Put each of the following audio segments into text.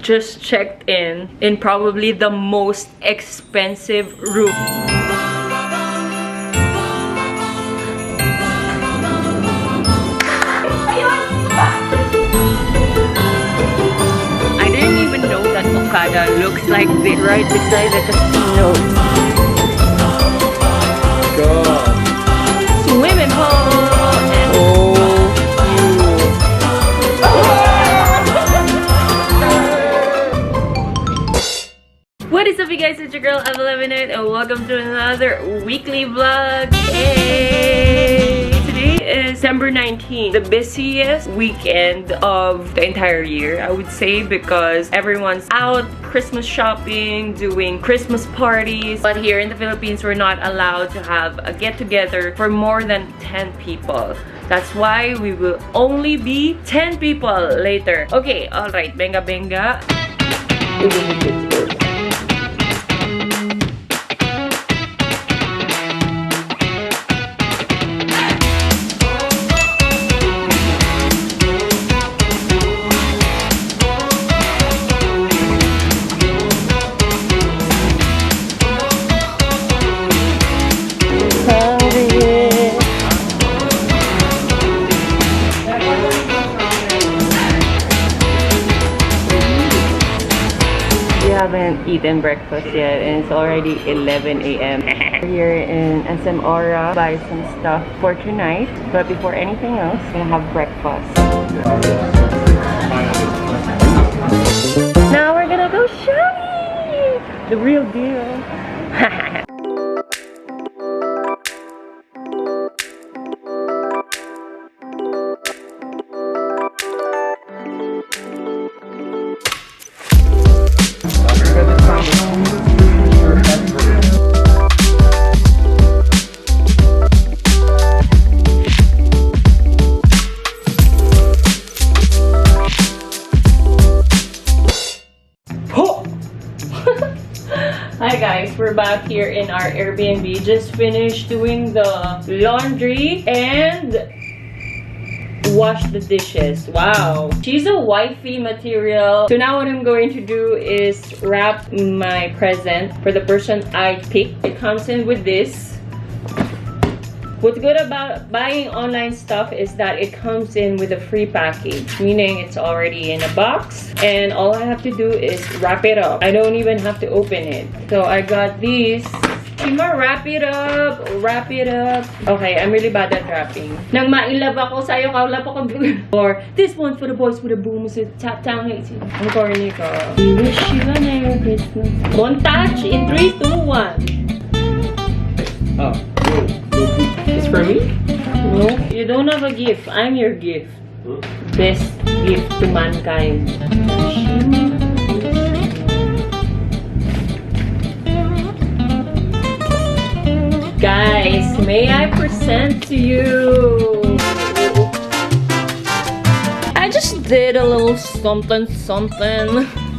just checked in probably the most expensive room. I didn't even know that Okada looks like this right beside the casino. God. Swimming pool and what is up, you guys? It's your girl Avelovinit and welcome to another weekly vlog. Yay! Today is December 19th, the busiest weekend of the entire year, I would say, because everyone's out Christmas shopping, doing Christmas parties. But here in the Philippines, we're not allowed to have a get-together for more than 10 people. That's why we will only be 10 people later. Okay, alright, benga benga. Haven't eaten breakfast yet and it's already 11 a.m. We're here in SM Aura, buy some stuff for tonight, but before anything else, we're gonna have breakfast. Now we're gonna go shopping! The real deal. Hi guys, we're back here in our Airbnb. Just finished doing the laundry and wash the dishes. Wow, she's a wifey material. So now what I'm going to do is wrap my present for the person I picked. It comes in with this. What's good about buying online stuff is that it comes in with a free package, meaning it's already in a box and all I have to do is wrap it up. I don't even have to open it. So I got these. Shima, wrap it up, wrap it up. Okay, I'm really bad at wrapping. Nang mailab ako, sayo kaulap ako. Or this one for the boys with the boom. So tap down. Ang corny ko. We wish you a Merry Christmas. Montage in 3, 2, 1. Oh. It's for me? No, you don't have a gift. I'm your gift. Best gift to mankind. Guys, may I present to you? I just did a little something.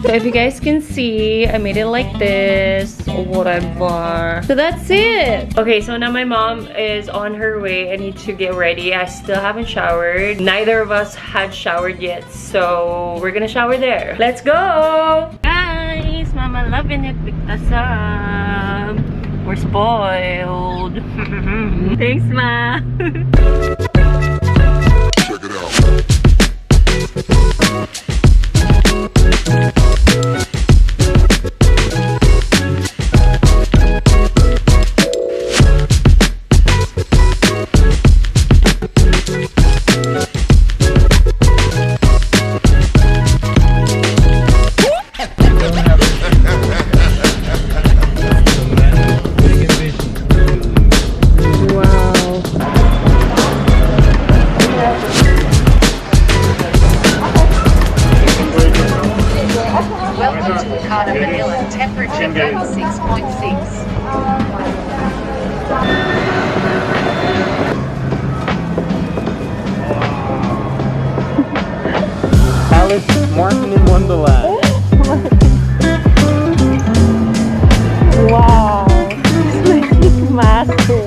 So if you guys can see, I made it like this or whatever. So that's it. Okay, so now my mom is on her way. I need to get ready. I still haven't showered. Neither of us had showered yet, so we're gonna shower there. Let's go! Guys, Mama loving it with the sub. We're spoiled. Thanks, Ma. Check it out. Welcome to Okada Manila, temperature 36.6. Alice Martin in Wonderland. Wow, it's like massive.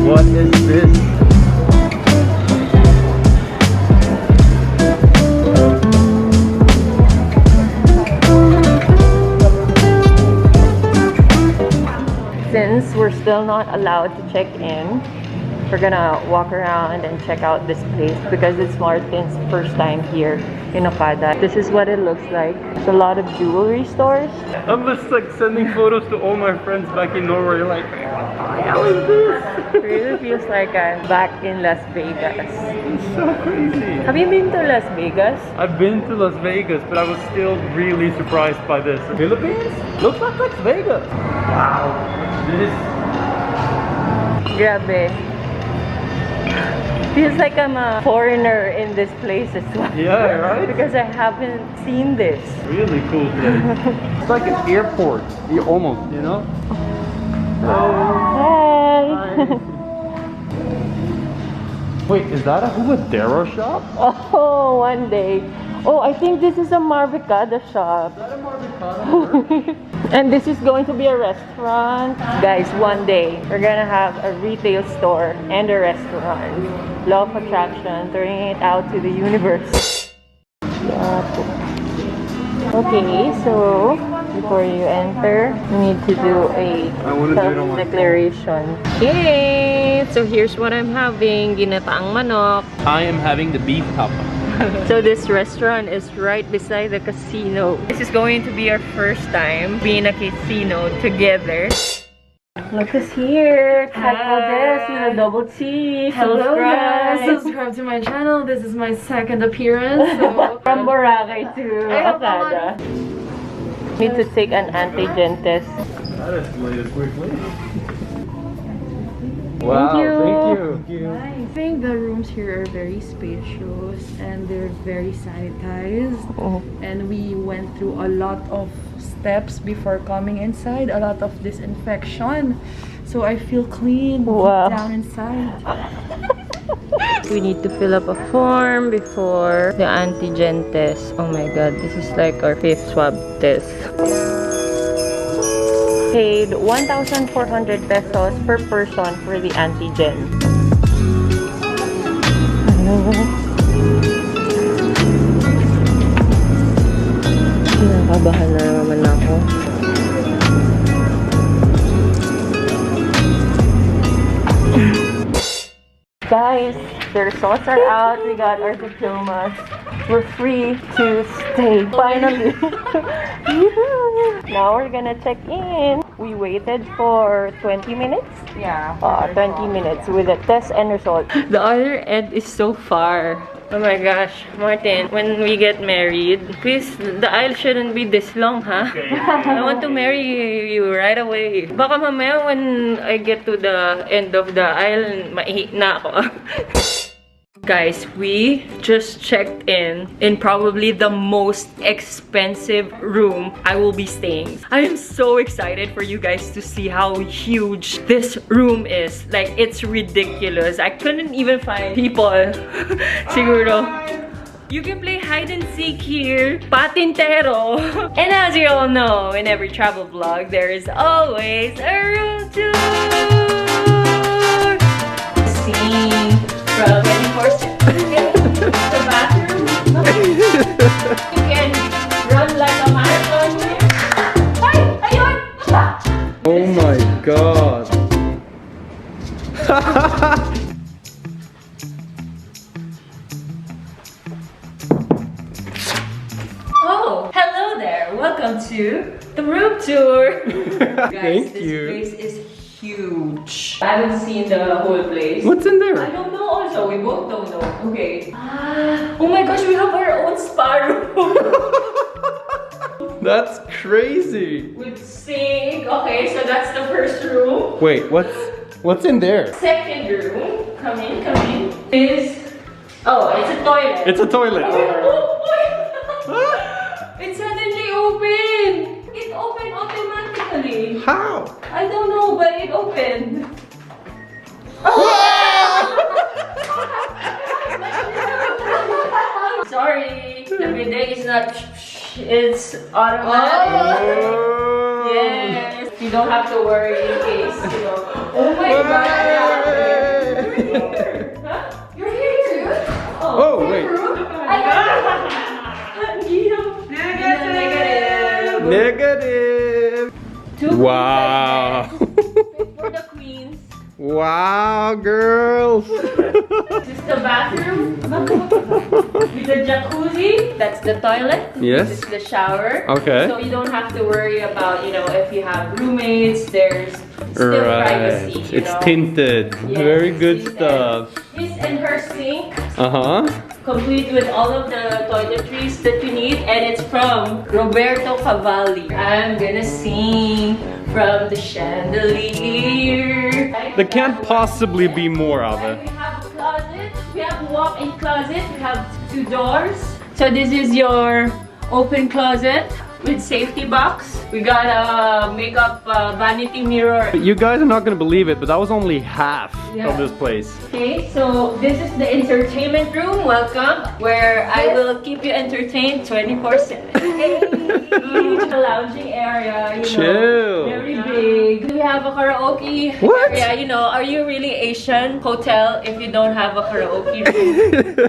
What is this? still not allowed to check in. We're gonna walk around and check out this place because it's Martin's first time here in Okada. This is what it looks like. It's a lot of jewelry stores. I'm just like sending photos to all my friends back in Norway. Like, what the hell is this? It really feels like I'm back in Las Vegas. It's so crazy. Have you been to Las Vegas? I've been to Las Vegas, but I was still really surprised by this. Philippines? Looks like Las Vegas. Wow. What's this? Grabe. Feels like I'm a foreigner in this place as well. Yeah, right? Because I haven't seen this. Really cool place. It's like an airport. You almost, you know? Hi. Wait, is that a Hubadero shop? Oh, one day. Oh, I think this is a Marve shop. Is that a Marve And this is going to be a restaurant. Guys, one day, we're gonna have a retail store and a restaurant. Law of attraction, turning it out to the universe. Okay, so before you enter, you need to do a self-declaration. Okay, so here's what I'm having. Ginataang manok. I am having the beef tapa. So this restaurant is right beside the casino. This is going to be our first time being a casino together. Look us here. Check out this with a double T. Hello guys, Subscribe. subscribe to my channel. This is my second appearance. So, From Boracay to I hope Okada. Need to take an antigen test. That escalated quickly. Wow, thank you. I think the rooms here are very spacious and they're very sanitized. Oh. And we went through a lot of steps before coming inside, a lot of disinfection. So I feel clean Wow. down inside. We need to fill up a form before the antigen test. Oh my god, this is like our 5th swab test. Paid 1,400 pesos per person for the antigen. Nakabahan na naman ako. Guys, the results are out. We got our diplomas. We're free to stay. Finally. Now we're gonna check in. We waited for 20 minutes. Yeah. 20 minutes with the test and result. The other end is so far. Oh my gosh, Martin, when we get married, please, the aisle shouldn't be this long, huh? Okay. I want to marry you right away. Baka mamaya when I get to the end of the aisle, maihi na ako. Guys, we just checked in probably the most expensive room I will be staying. I am so excited for you guys to see how huge this room is. Like, it's ridiculous. I couldn't even find people. Siguro. You can play hide and seek here. Patintero. And as you all know, in every travel vlog, there is always a room tour. See. From 24/7. The bathroom. You can run like a marathon here. Ay! Ayun! Oh my god. Oh, hello there. Welcome to the room tour. Guys, Thank this you. place is huge. I haven't seen the whole place. What's in I there? don't know also. We both don't know. Okay. Oh my gosh, we have our own spa room. That's crazy. With sink. Okay, so that's the first room. Wait, what's in there? Second room. Come in, come in. Oh, it's a toilet. It's a toilet. It suddenly opened. It opened automatically. How? I don't know, but it opened. Sorry, the bidet is not. It's automatic. Oh. Yes, you don't have to worry in case you know. Oh my god! You're here. Huh? You're here too. Oh, wait. Negative. Negative. Two Wow. for the queen. Wow, girls. This is the bathroom with the jacuzzi. That's the toilet. Yes. This is the shower. Okay. So you don't have to worry about, you know, if you have roommates, there's still privacy. You It's know? tinted. Yes, Very it's good tinted. stuff. His and her sink, Uh-huh. complete with all of the toiletries that you need, and it's from Roberto Cavalli. I'm gonna sing from the chandelier. There can't possibly be more of And it. we have a closet. We have a walk-in closet. We have 2 doors. So this is your open closet with safety box. We got a makeup vanity mirror. You guys are not gonna believe it, but that was only half of this place. Okay, so this is the entertainment room. Welcome, where I will keep you entertained 24/7. Huge lounging area, you Chill. know, very big. We have a karaoke What? area. You know, are you really Asian hotel if you don't have a karaoke room?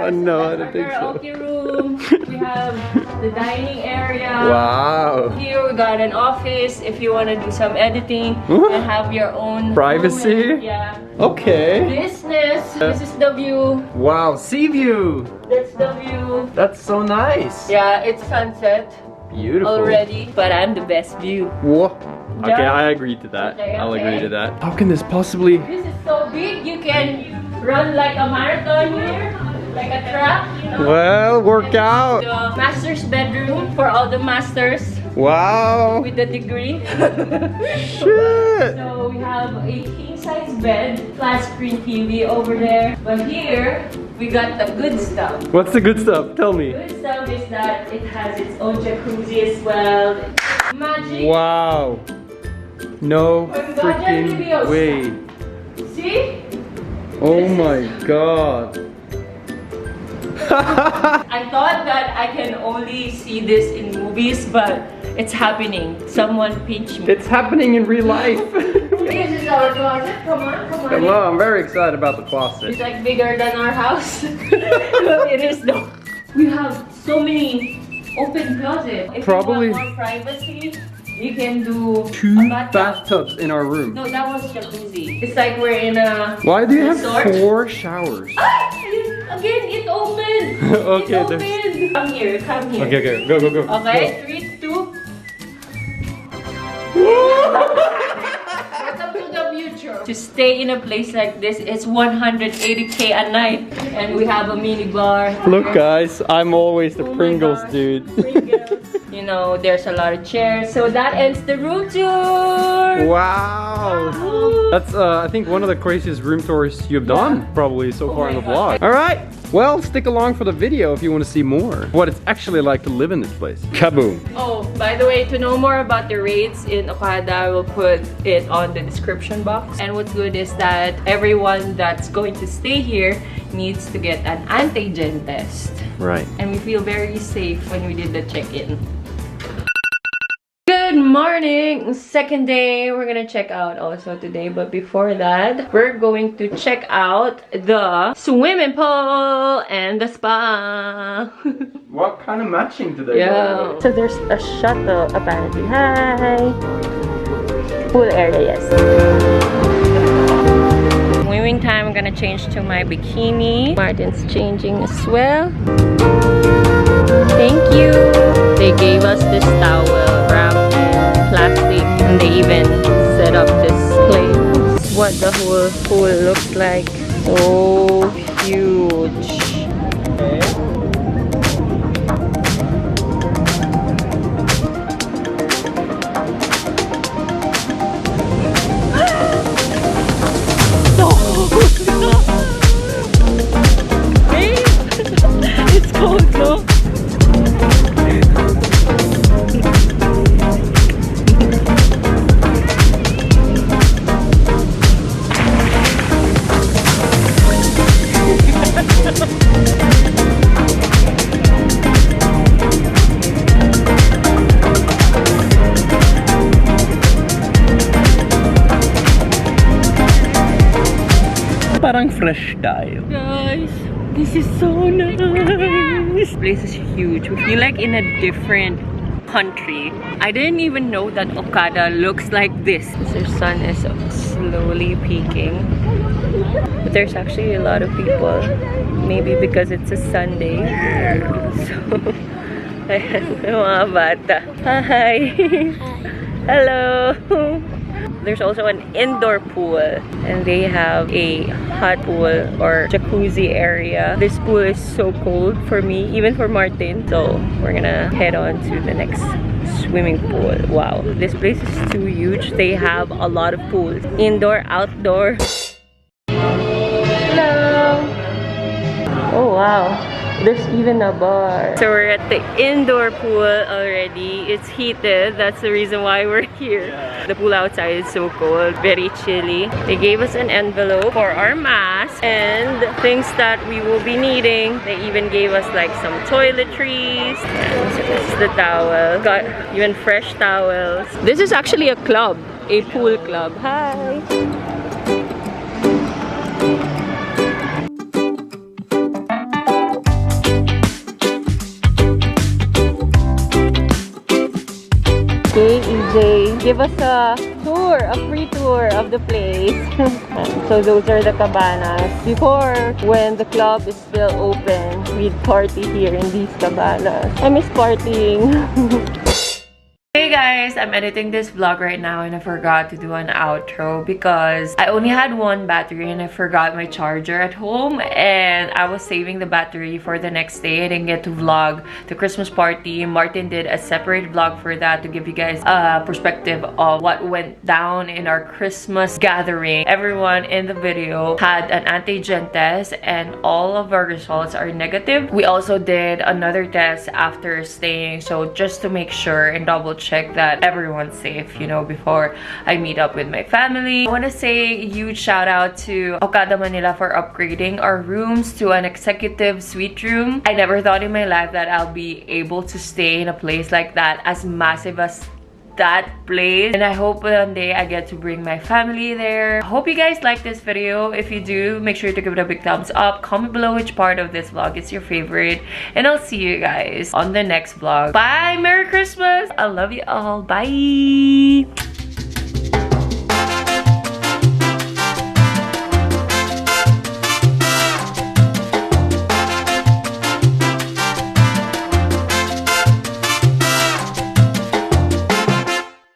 I know, I That's don't our think so. karaoke room. We have the dining area. Wow. Here we got an office if you want to do some editing What? and have your own Privacy? moment. Yeah. Okay. Business. This is the view. Wow, sea view. That's the view. That's so nice. Yeah, it's sunset Beautiful. already, but I'm the best view. Whoa. Okay, Yeah. I agree to that. Okay, I'll okay. agree to that. How can this possibly? This is so big, you can run like a marathon here, like a track, you know. Well, work out. The master's bedroom for all the masters Wow. with the degree. Shit. So we have a king-size bed, flat screen TV over there. But here, we got the good stuff. What's the good stuff? Tell me. Good stuff is that it has its own jacuzzi as well. Magic. Wow. No Ang freaking gadget videos. way. See? Oh my god. I thought that I can only see this in movies, but it's happening. Someone pinch me. It's happening in real life. This is our closet. Come on, come on. Well, I'm very excited about the It's closet. like bigger than our house. It is though. We have so many open closets. If Probably- you want more privacy, you can do Two a bathtub. bathtubs in our room. No, that was jacuzzi. It's like we're in a Why do you have resort. 4 showers? Ah! Again, it opened. Okay, it opened. Come here, come here. Okay, go, go, go. Okay, 3, 2. Welcome to the future. To stay in a place like this, it's 180K a night, and we have a mini bar. Look, guys, I'm always the Oh my Pringles gosh, dude. Pringles. You know, there's a lot of chairs. So that ends the room tour. Wow. That's, I think, one of the craziest room tours you've done, probably, so Oh far in my the God. vlog. All right. Well, stick along for the video if you want to see more. What it's actually like to live in this place. Kaboom. Oh, by the way, to know more about the rates in Okada, I will put it on the description box. And what's good is that everyone that's going to stay here needs to get an antigen test. Right. And we feel very safe when we did the check-in. Good morning! Second day. We're gonna check out also today, but before that, we're going to check out the swimming pool and the spa. What kind of matching today? Yeah. So there's a shuttle apparently. Hi! Pool area, yes. Swimming time, I'm gonna change to my bikini. Martin's changing as well. Thank you! They gave us this towel wrapped in plastic, and they even set up this place. What the whole pool looks like. So huge. It's cold, no? Parang fresh tayo. Guys, this is so nice. This place is huge. We feel like in a different country. I didn't even know that Okada looks like this. Their sun is slowly peaking. But there's actually a lot of people. Maybe because it's a Sunday. So, ayan, mga bata. Hi! Hello! There's also an indoor pool. And they have a hot pool or jacuzzi area. This pool is so cold for me, even for Martin. So, we're gonna head on to the next swimming pool. Wow, this place is too huge. They have a lot of pools. Indoor, outdoor. Hello! Oh wow, there's even a bar. So we're at the indoor pool already. It's heated. That's the reason why we're here. The pool outside is so cold, very chilly. They gave us an envelope for our mask and things that we will be needing. They even gave us like some toiletries. And so this is the towel. Got even fresh towels. This is actually a club, a pool club. Hi! Okay, EJ, give us a tour, a free tour of the place. So those are the cabanas. Before, when the club is still open, we'd party here in these cabanas. I miss partying. Hey guys, I'm editing this vlog right now and I forgot to do an outro because I only had one battery and I forgot my charger at home, and I was saving the battery for the next day. I didn't get to vlog the Christmas party. Martin did a separate vlog for that to give you guys a perspective of what went down in our Christmas gathering. Everyone in the video had an antigen test and all of our results are negative. We also did another test after staying, so just to make sure and double check that everyone's safe, you know, before I meet up with my family. I want to say a huge shout out to Okada Manila for upgrading our rooms to an executive suite room. I never thought in my life that I'll be able to stay in a place like that, as massive as that place, and I hope one day I get to bring my family there. I hope you guys like this video. If you do, make sure to give it a big thumbs up. Comment below which part of this vlog is your favorite, and I'll see you guys on the next vlog. Bye! Merry Christmas! I love you all. Bye!